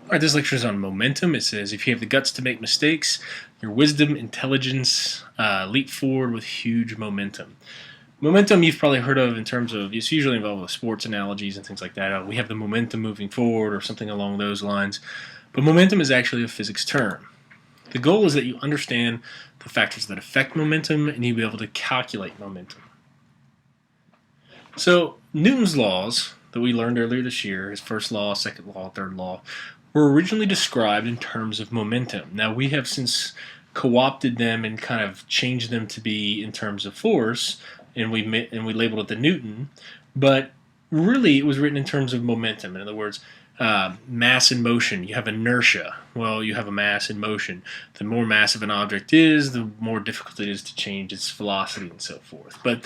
All right, this lecture is on momentum. It says if you have the guts to make mistakes, your wisdom, intelligence leap forward with huge momentum. Momentum you've probably heard of in terms of it's usually involved with sports analogies and things like that. We have the momentum moving forward or something along those lines. But momentum is actually a physics term. The goal is that you understand the factors that affect momentum and you'll be able to calculate momentum. So Newton's laws that we learned earlier this year, his first law, second law, third law, were originally described in terms of momentum. Now we have since co-opted them and kind of changed them to be in terms of force, and we labeled it the Newton, but really it was written in terms of momentum. In other words, mass in motion. You have inertia. Well, you have a mass in motion. The more massive an object is, the more difficult it is to change its velocity and so forth. But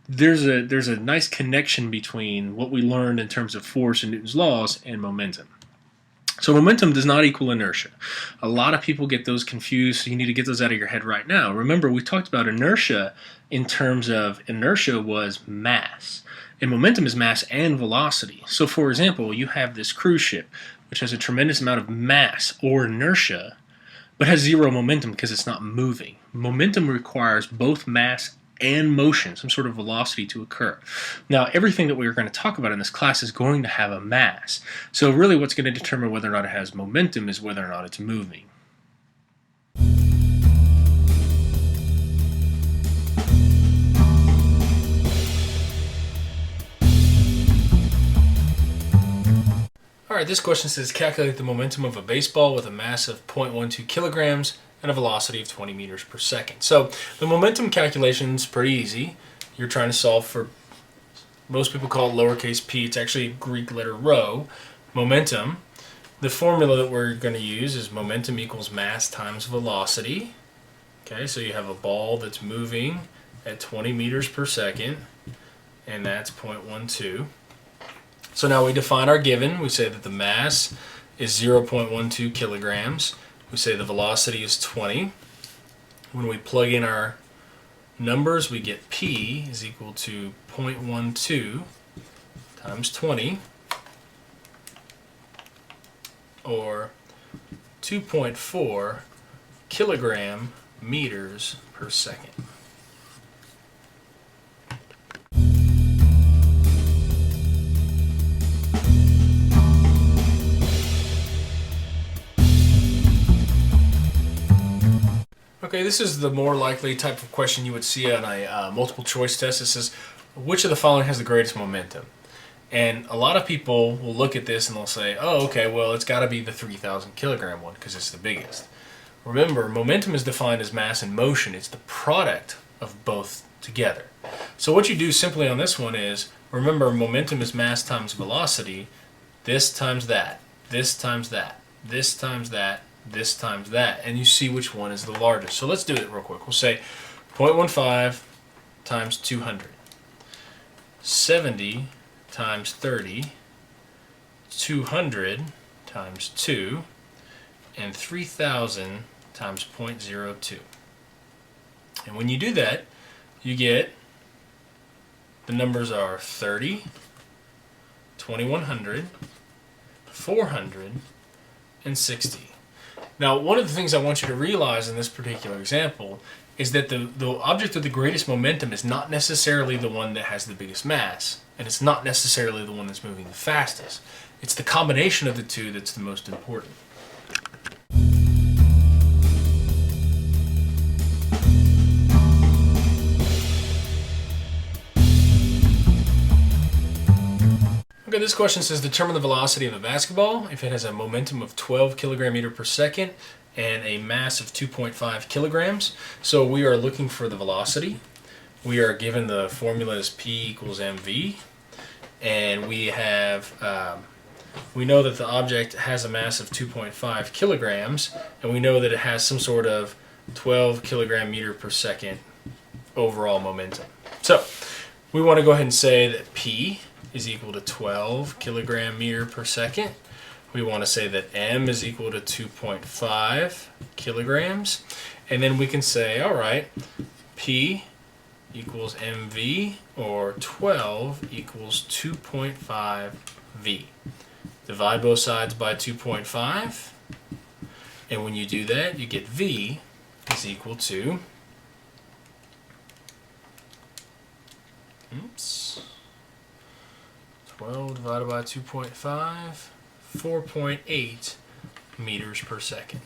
there's a nice connection between what we learned in terms of force and Newton's laws and momentum. So momentum does not equal inertia. A lot of people get those confused, so you need to get those out of your head right now. Remember, we talked about inertia in terms of inertia was mass, and momentum is mass and velocity. So for example, you have this cruise ship, which has a tremendous amount of mass or inertia, but has zero momentum because it's not moving. Momentum requires both mass and motion, some sort of velocity to occur. Now, everything that we are going to talk about in this class is going to have a mass. So really what's going to determine whether or not it has momentum is whether or not it's moving. Alright, this question says calculate the momentum of a baseball with a mass of 0.12 kilograms and a velocity of 20 meters per second. So the momentum calculation is pretty easy. You're trying to solve for, most people call it lowercase p, it's actually Greek letter rho, momentum. The formula that we're going to use is momentum equals mass times velocity. Okay, so you have a ball that's moving at 20 meters per second, and that's 0.12. So now we define our given. We say that the mass is 0.12 kilograms. We say the velocity is 20. When we plug in our numbers, we get P is equal to 0.12 times 20, or 2.4 kilogram meters per second. Okay, this is the more likely type of question you would see on a multiple choice test. It says, which of the following has the greatest momentum? And a lot of people will look at this and they'll say, oh, okay, well, it's got to be the 3,000 kilogram one because it's the biggest. Remember, momentum is defined as mass and motion. It's the product of both together. So what you do simply on this one is, remember, momentum is mass times velocity. This times that, this times that, this times that, this times that, and you see which one is the largest. So let's do it real quick. We'll say 0.15 times 200, 70 times 30, 200 times 2, and 3,000 times 0.02. And when you do that, you get, the numbers are 30, 2100, 400, and 60. Now, one of the things I want you to realize in this particular example is that the object with the greatest momentum is not necessarily the one that has the biggest mass, and it's not necessarily the one that's moving the fastest. It's the combination of the two that's the most important. Okay, this question says determine the velocity of a basketball if it has a momentum of 12 kilogram meter per second and a mass of 2.5 kilograms. So we are looking for the velocity. We are given the formula as P equals mv, and we have we know that the object has a mass of 2.5 kilograms, and we know that it has some sort of 12 kilogram meter per second overall momentum. So we want to go ahead and say that P is equal to 12 kilogram meter per second. We want to say that M is equal to 2.5 kilograms. And then we can say, all right, P equals mv, or 12 equals 2.5 v. Divide both sides by 2.5. And when you do that, you get V is equal to 12 divided by 2.5, 4.8 meters per second.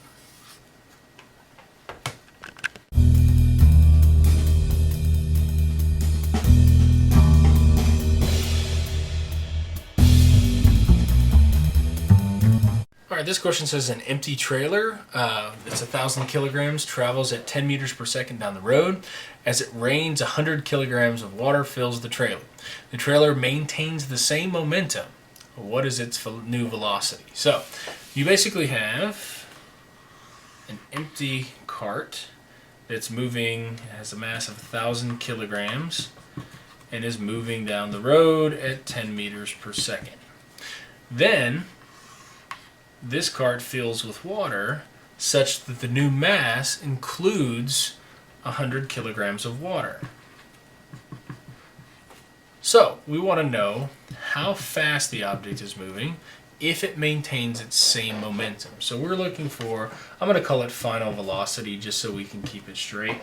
Alright, this question says an empty trailer, it's 1,000 kilograms, travels at 10 meters per second down the road. As it rains, 100 kilograms of water fills the trailer. The trailer maintains the same momentum. What is its new velocity? So, you basically have an empty cart that's moving, has a mass of 1,000 kilograms, and is moving down the road at 10 meters per second. Then, this cart fills with water such that the new mass includes 100 kilograms of water. So, we want to know how fast the object is moving if it maintains its same momentum. So we're looking for, I'm going to call it final velocity just so we can keep it straight.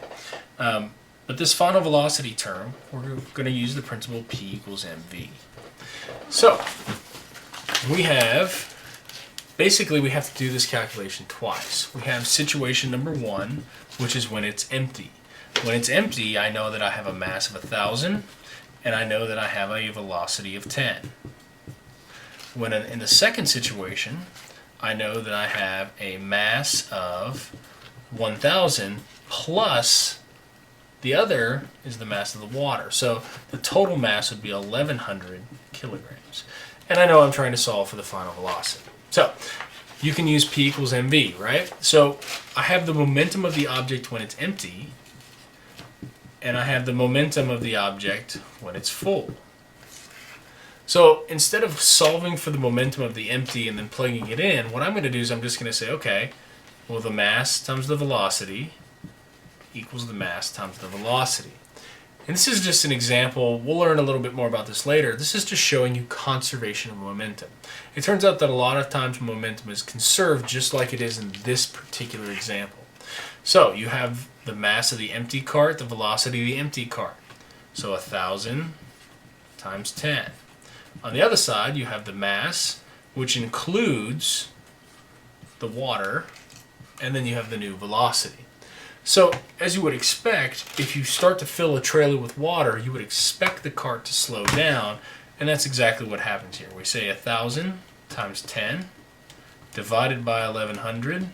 But this final velocity term, we're going to use the principle P equals mv. So, basically we have to do this calculation twice. We have situation number 1, which is when it's empty. When it's empty, I know that I have a mass of 1,000, and I know that I have a velocity of 10. When in the second situation, I know that I have a mass of 1,000 plus the other is the mass of the water. So the total mass would be 1,100 kilograms. And I know I'm trying to solve for the final velocity. So you can use P equals mv, right? So I have the momentum of the object when it's empty, and I have the momentum of the object when it's full. So instead of solving for the momentum of the empty and then plugging it in, what I'm going to do is I'm just going to say, okay, well, the mass times the velocity equals the mass times the velocity. And this is just an example. We'll learn a little bit more about this later. This is just showing you conservation of momentum. It turns out that a lot of times momentum is conserved just like it is in this particular example. So you have the mass of the empty cart, the velocity of the empty cart. So 1,000 times 10. On the other side, you have the mass, which includes the water, and then you have the new velocity. So, as you would expect, if you start to fill a trailer with water, you would expect the cart to slow down, and that's exactly what happens here. We say 1,000 times 10 divided by 1,100,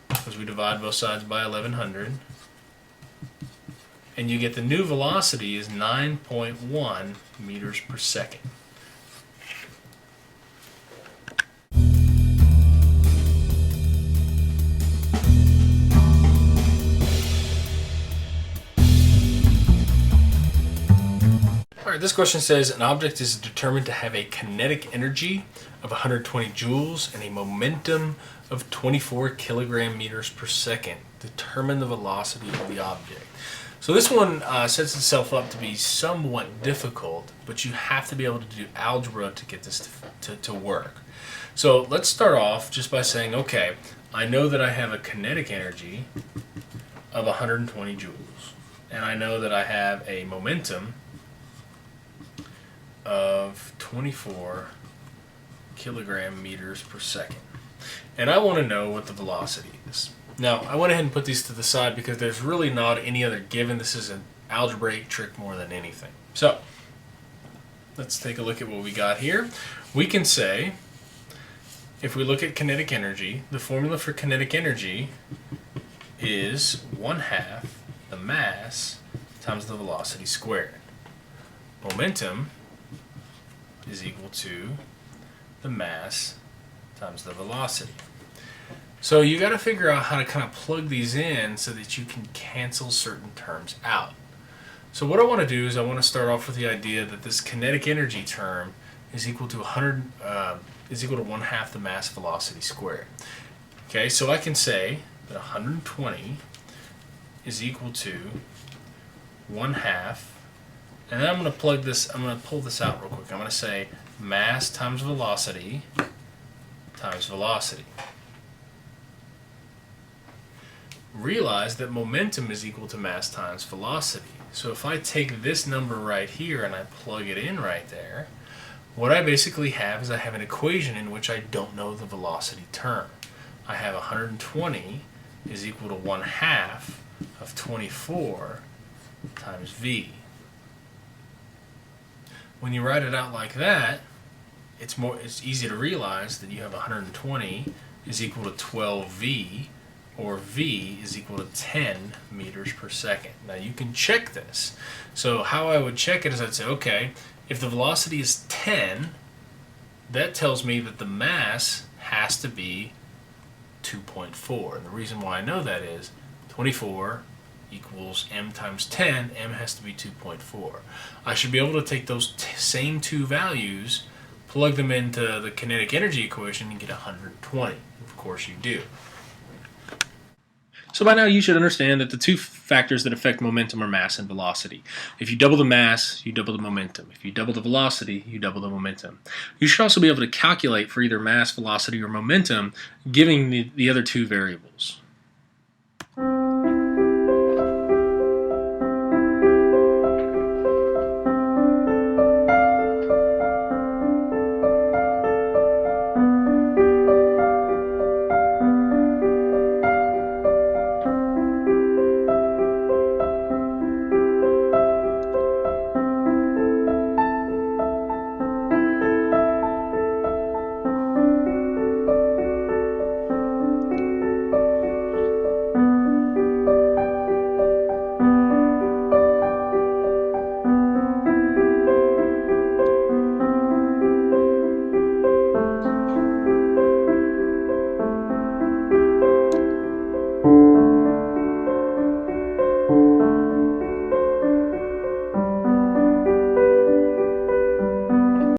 because we divide both sides by 1,100, and you get the new velocity is 9.1 meters per second. Alright, this question says an object is determined to have a kinetic energy of 120 joules and a momentum of 24 kilogram meters per second. Determine the velocity of the object. So this one sets itself up to be somewhat difficult, but you have to be able to do algebra to get this to work. So let's start off just by saying, okay, I know that I have a kinetic energy of 120 joules, and I know that I have a momentum of 24 kilogram meters per second. And I want to know what the velocity is. Now, I went ahead and put these to the side because there's really not any other given. This is an algebraic trick more than anything. So, let's take a look at what we got here. We can say, if we look at kinetic energy, the formula for kinetic energy is 1/2 the mass times the velocity squared. Momentum is equal to the mass times the velocity. So you got to figure out how to kind of plug these in so that you can cancel certain terms out. So what I want to do is I want to start off with the idea that this kinetic energy term is equal to 1/2 the mass velocity squared. Okay, so I can say that 120 is equal to 1/2 And then I'm going to plug this, I'm going to pull this out real quick. I'm going to say mass times velocity times velocity. Realize that momentum is equal to mass times velocity. So if I take this number right here and I plug it in right there, what I basically have is I have an equation in which I don't know the velocity term. I have 120 is equal to 1/2 of 24 times v. When you write it out like that, it's easy to realize that you have 120 is equal to 12v, or v is equal to 10 meters per second. Now you can check this. So how I would check it is I'd say, okay, if the velocity is 10, that tells me that the mass has to be 2.4. And the reason why I know that is 24 equals m times 10. M has to be 2.4. I should be able to take those same two values, plug them into the kinetic energy equation, and get 120. Of course you do. So by now you should understand that the two factors that affect momentum are mass and velocity. If you double the mass, you double the momentum. If you double the velocity, you double the momentum. You should also be able to calculate for either mass, velocity, or momentum, giving the other two variables.